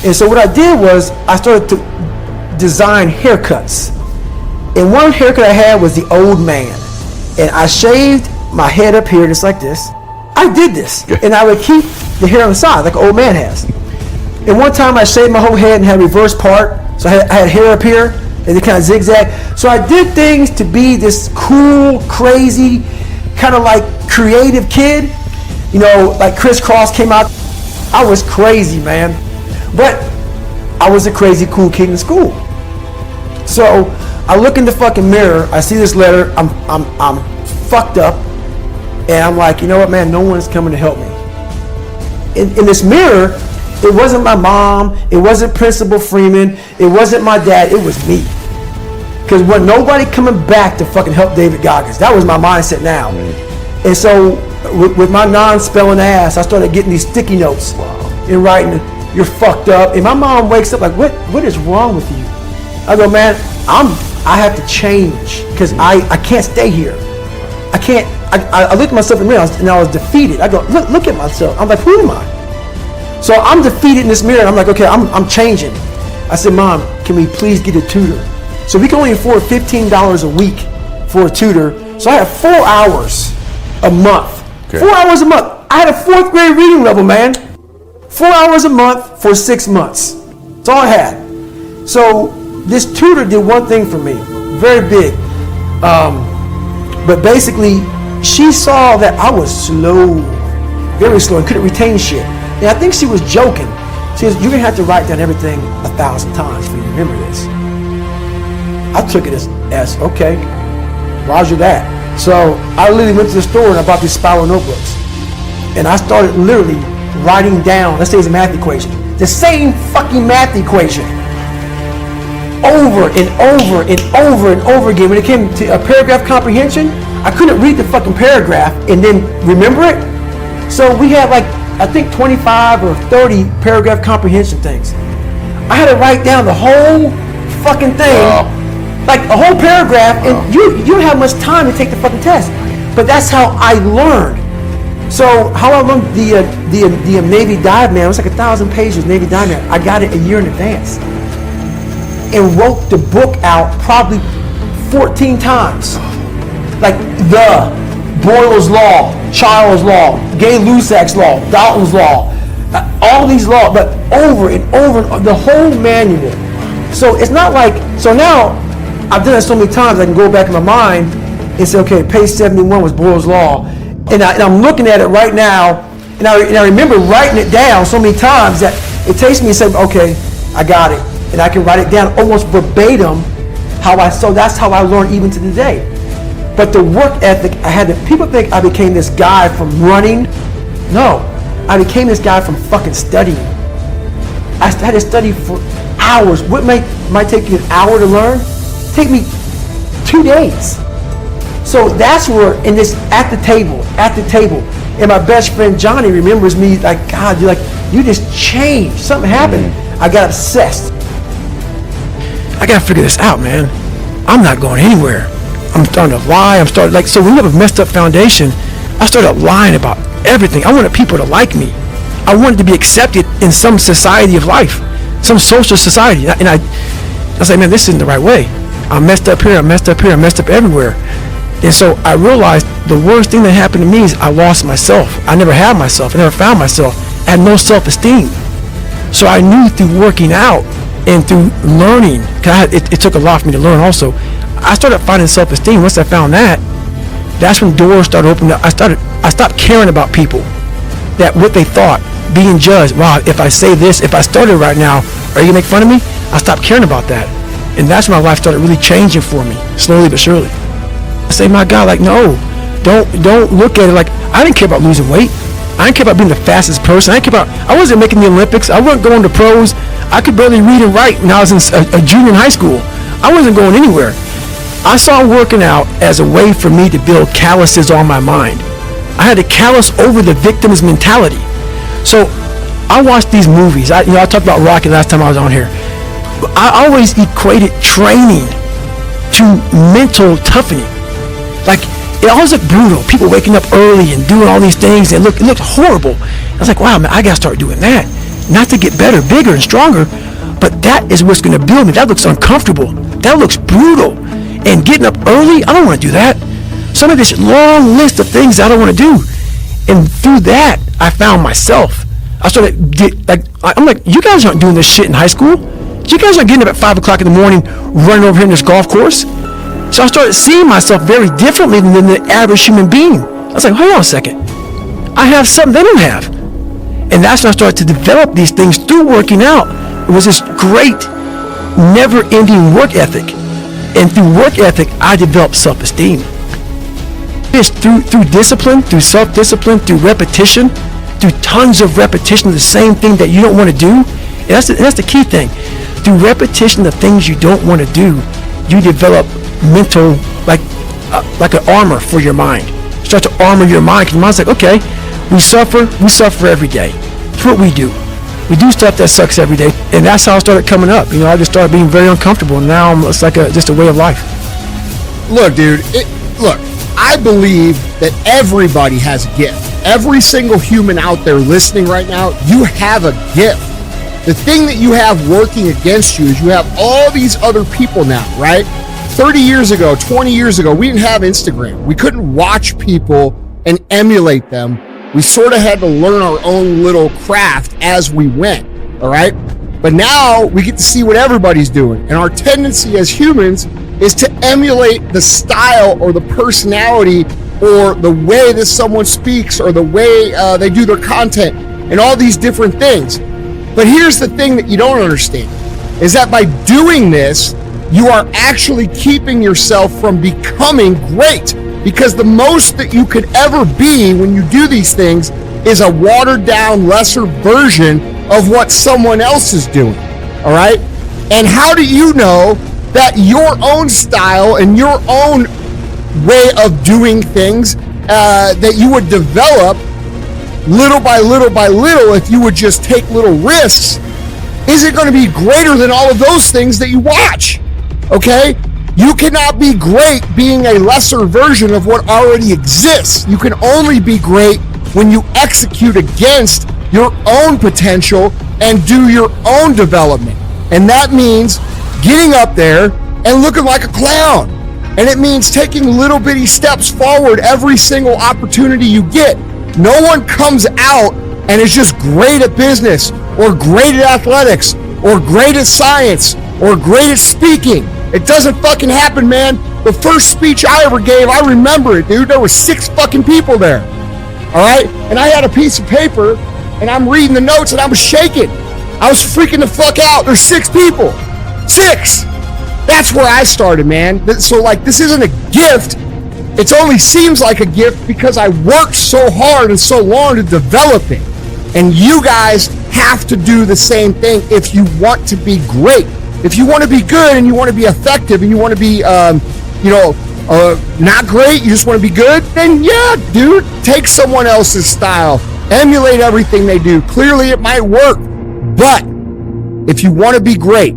And so what I did was I started to design haircuts. And one haircut I had was the old man. And I shaved my head up here just like this. I did this. And I would keep the hair on the side like an old man has. And one time I shaved my whole head and had a reverse part. So I had hair up here and it kind of zigzag. So I did things to be this cool, crazy, kind of like creative kid. You know, like Crisscross came out. I was crazy, man. But I was a crazy cool kid in school. So I look in the fucking mirror, I see this letter, I'm fucked up, and I'm like, you know what, man, no one's coming to help me. In this mirror, it wasn't my mom, it wasn't Principal Freeman, it wasn't my dad, it was me. Because wasn't nobody coming back to fucking help David Goggins. That was my mindset now. And so with my non-spelling ass, I started getting these sticky notes and writing, you're fucked up. And my mom wakes up like, what is wrong with you? I go, man, I have to change because I can't stay here. I can't. I looked at myself in the mirror and I was defeated. I go, look at myself. I'm like, who am I? So I'm defeated in this mirror. And I'm like, okay, I'm changing. I said, Mom, can we please get a tutor? So we can only afford $15 a week for a tutor. So I had 4 hours a month. Okay. 4 hours a month. I had a 4th grade reading level, man. 4 hours a month for 6 months. That's all I had. So this tutor did one thing for me, very big. But basically, she saw that I was slow, very slow, and couldn't retain shit. And I think she was joking. She says, you're gonna have to write down everything 1,000 times for you to remember this. I took it as okay, roger that. So I literally went to the store and I bought these spiral notebooks. And I started literally writing down, let's say it's a math equation, the same fucking math equation over and over and over and over again. When it came to a paragraph comprehension, I couldn't read the fucking paragraph and then remember it. So we had like, I think 25 or 30 paragraph comprehension things. I had to write down the whole fucking thing, like a whole paragraph, and you don't have much time to take the fucking test. But that's how I learned. So how I learned the Navy Dive Man, it was like 1,000 pages, Navy Dive Man. I got it a year in advance and wrote the book out probably 14 times. Like the Boyle's Law, Charles Law, Gay-Lussac's Law, Dalton's Law, all these laws, but over and over, the whole manual. So it's not like, so now I've done it so many times I can go back in my mind and say, okay, page 71 was Boyle's Law. And I'm looking at it right now, and I remember writing it down so many times that it takes me and say, okay, I got it. And I can write it down almost verbatim so that's how I learned even to today. But the work ethic, people think I became this guy from running. No, I became this guy from fucking studying. I had to study for hours. What might take you an hour to learn, take me 2 days. So that's where, at the table, and my best friend Johnny remembers me like, God, you just changed. Something happened. I got obsessed. I gotta figure this out, man. I'm not going anywhere. I'm starting to lie. So when you have a messed up foundation, I started lying about everything. I wanted people to like me. I wanted to be accepted in some society of life, some social society. And I was like, man, this isn't the right way. I messed up here, I messed up here, I messed up everywhere. And so I realized the worst thing that happened to me is I lost myself. I never had myself. I never found myself. I had no self-esteem. So I knew through working out and through learning, because it took a lot for me to learn also, I started finding self-esteem. Once I found that, that's when doors started opening up. I stopped caring about people, that what they thought, being judged. Wow, if I say this, if I started right now, are you gonna make fun of me? I stopped caring about that. And that's when my life started really changing for me, slowly but surely. I say, my God, like, no, don't look at it like, I didn't care about losing weight. I didn't care about being the fastest person. I wasn't making the Olympics. I wasn't going to pros. I could barely read and write when I was in a junior in high school. I wasn't going anywhere. I saw working out as a way for me to build calluses on my mind. I had to callous over the victim's mentality. So I watched these movies. I talked about Rocky last time I was on here. I always equated training to mental toughening. Like, it always looked brutal. People waking up early and doing all these things, and it looked horrible. I was like, wow, man, I gotta start doing that. not to get better, bigger, and stronger, but that is what's going to build me. That looks uncomfortable. That looks brutal. And getting up early, I don't want to do that. Some of this long list of things I don't want to do. And through that, I found myself. I started, I'm like, you guys aren't doing this shit in high school. You guys aren't getting up at 5 o'clock in the morning, running over here in this golf course. So I started seeing myself very differently than the average human being. I was like, hold on a second. I have something they don't have. And that's when I started to develop these things through working out. It was this great, never-ending work ethic. And through work ethic, I developed self-esteem. It's through discipline, through self-discipline, through repetition, through tons of repetition of the same thing that you don't want to do. And that's the key thing. Through repetition of things you don't want to do, you develop mental, like an armor for your mind. You start to armor your mind, because your mind's like, okay, we suffer every day. That's what we do. We do stuff that sucks every day, and that's how I started coming up. I just started being very uncomfortable, and now it's like just a way of life. Look, dude, I believe that everybody has a gift. Every single human out there listening right now, you have a gift. The thing that you have working against you is you have all these other people now, right? 30 years ago, 20 years ago, we didn't have Instagram. We couldn't watch people and emulate them. We sort of had to learn our own little craft as we went, all right? But now we get to see what everybody's doing. And our tendency as humans is to emulate the style or the personality or the way that someone speaks or the way they do their content and all these different things. But here's the thing that you don't understand, is that by doing this, you are actually keeping yourself from becoming great. Because the most that you could ever be when you do these things is a watered down, lesser version of what someone else is doing, all right? And how do you know that your own style and your own way of doing things that you would develop little by little by little if you would just take little risks, is it going to be greater than all of those things that you watch, okay? You cannot be great being a lesser version of what already exists. You can only be great when you execute against your own potential and do your own development. And that means getting up there and looking like a clown. And it means taking little bitty steps forward every single opportunity you get. No one comes out and is just great at business or great at athletics or great at science or great at speaking. It doesn't fucking happen, man. The first speech I ever gave, I remember it, dude. There were 6 fucking people there. All right? And I had a piece of paper, and I'm reading the notes, and I was shaking. I was freaking the fuck out. There's 6 people. 6! That's where I started, man. So, this isn't a gift. It only seems like a gift because I worked so hard and so long to develop it. And you guys have to do the same thing if you want to be great. If you want to be good and you want to be effective and you want to be, not great, you just want to be good, then yeah, dude, take someone else's style. Emulate everything they do. Clearly it might work. But if you want to be great,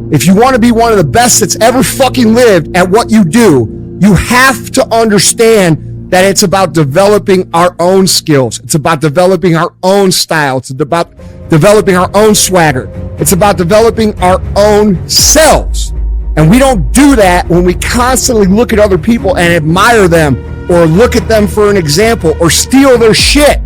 if you want to be one of the best that's ever fucking lived at what you do, you have to understand that it's about developing our own skills. It's about developing our own style. It's about developing our own swagger. It's about developing our own selves. And we don't do that when we constantly look at other people and admire them or look at them for an example or steal their shit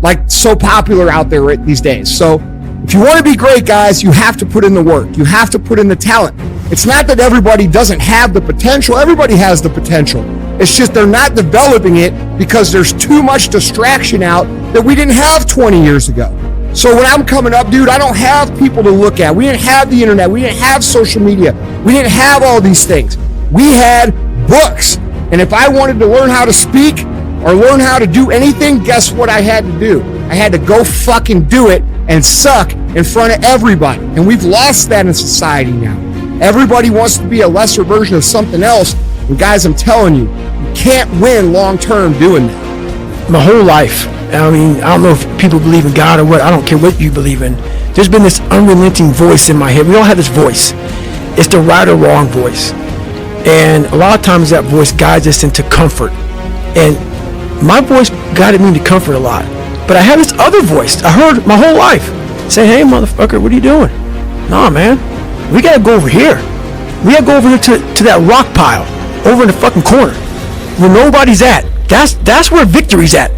like so popular out there these days. So if you want to be great, guys, you have to put in the work. You have to put in the talent. It's not that everybody doesn't have the potential. Everybody has the potential. It's just they're not developing it because there's too much distraction out that we didn't have 20 years ago. So when I'm coming up, dude, I don't have people to look at. We didn't have the internet. We didn't have social media. We didn't have all these things. We had books. And if I wanted to learn how to speak or learn how to do anything, guess what I had to do? I had to go fucking do it and suck in front of everybody. And we've lost that in society now. Everybody wants to be a lesser version of something else. And guys, I'm telling you, you can't win long term doing that. My whole life, I mean, I don't know if people believe in God or what. I don't care what you believe in. There's been this unrelenting voice in my head. We all have this voice. It's the right or wrong voice. And a lot of times that voice guides us into comfort. And my voice guided me into comfort a lot. But I have this other voice I heard my whole life. Say, hey, motherfucker, what are you doing? Nah, man, we gotta go over here. We gotta go over here to that rock pile over in the fucking corner where nobody's at. That's where victory's at.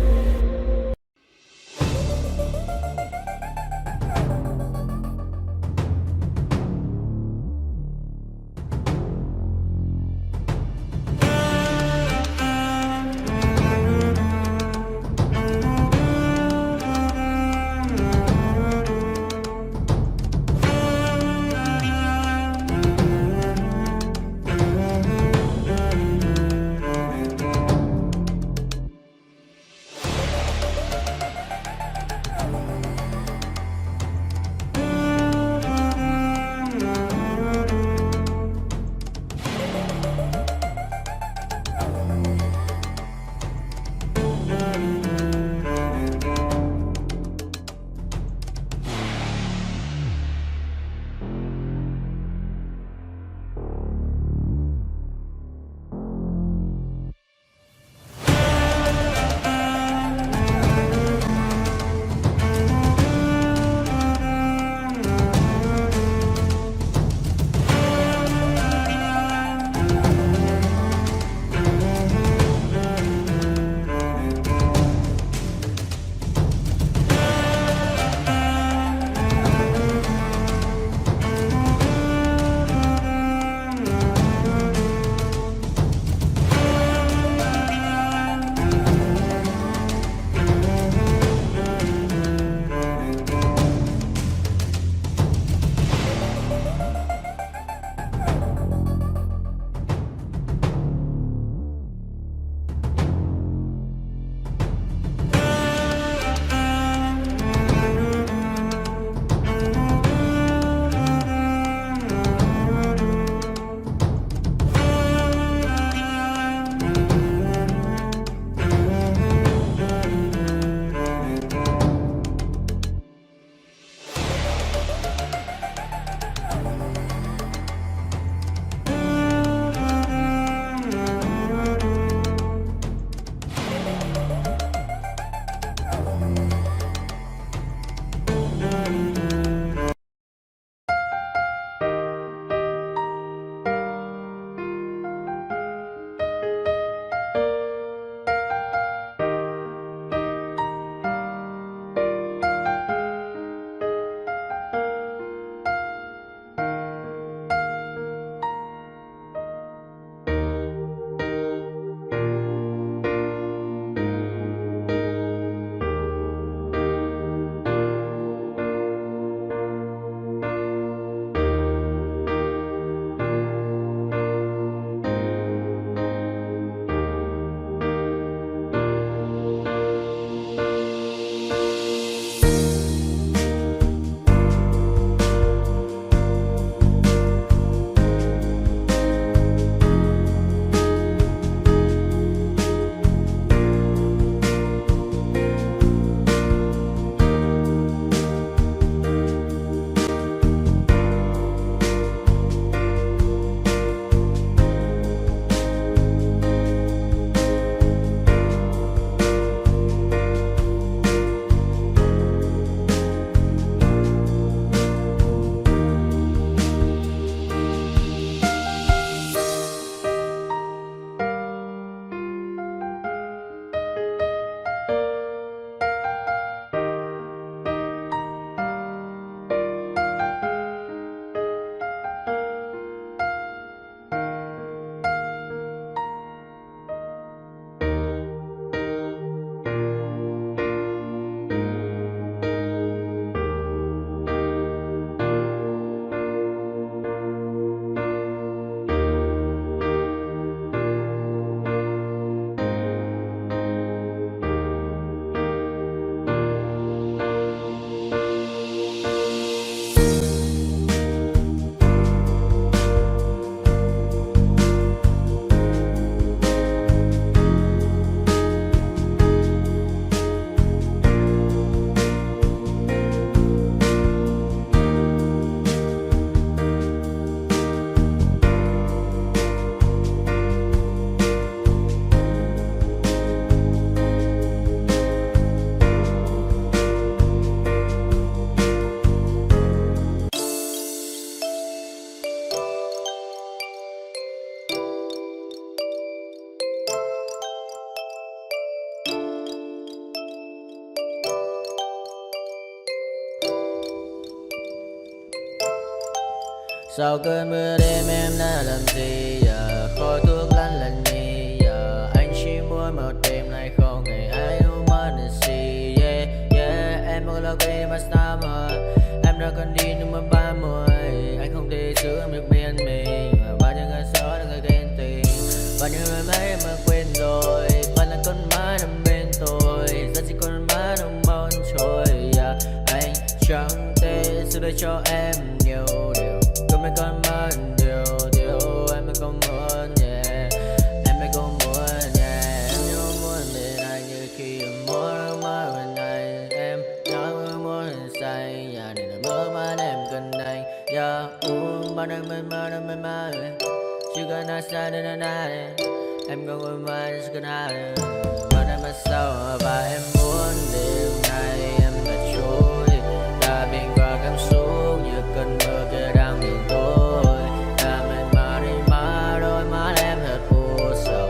Sau cơn mưa đêm em đã làm gì giờ, khói thuốc lăn lần nhì giờ. Anh chỉ muốn một đêm này không ngày ai humanity. Yeah, yeah, em muốn là cây mà summer. Em đã cần đi nhưng mà 30. Anh không thể giữ em được bên mình. Bao nhiêu ngày gió là người ghen tình, bao nhiêu người mấy mà quên rồi. Vẫn là con má nằm bên tôi, giờ chỉ con má nằm mòn trôi. Yeah, anh chẳng thể giữ được cho em nhiều điều. Còn mấy con má điều em mới không muốn. Yeah, em mới không muốn. Yeah, em nhớ muốn bên anh như khi em muốn mơ bên anh. Em nhớ muốn say nhà này là mơ mà em cần anh. Yeah, bao năm mình mơ chỉ cần nói sai đến nay em không muốn mai chỉ cần ai bao năm mà sau và em muốn đêm nay em đã trôi đã biển qua cảm xúc như cơn mưa kia đang nhìn tôi đã mệt mà đi má đôi má em thật u sầu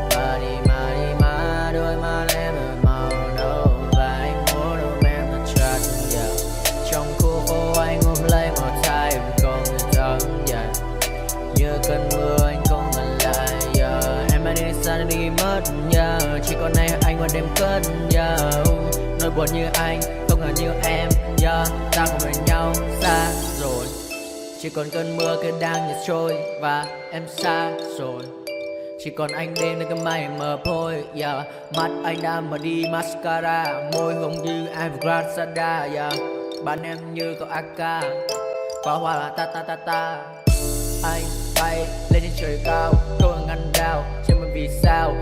và đi má đôi má em thật màu nâu và anh muốn ôm em thật chặt yeah. Trong khu phố anh ôm lấy một tay em không thể thắng yeah. Như cơn mưa anh không ngần lại yeah. Em anh đi xa đi mất yeah. Chỉ còn nay anh qua đêm cất yeah. Nỗi buồn như anh không ngờ như em yeah. Ta không bên nhau xa rồi, chỉ còn cơn mưa kia đang nhạt trôi và em xa rồi. Chỉ còn anh đêm nơi cái mây mờ thôi yeah. Mắt anh đã mở đi mascara, môi hồng như Evergrande yeah. Bạn em như có AK, pháo hoa là ta ta ta ta. Anh bay lên trên trời cao, không ngăn đao, chẳng biết vì sao.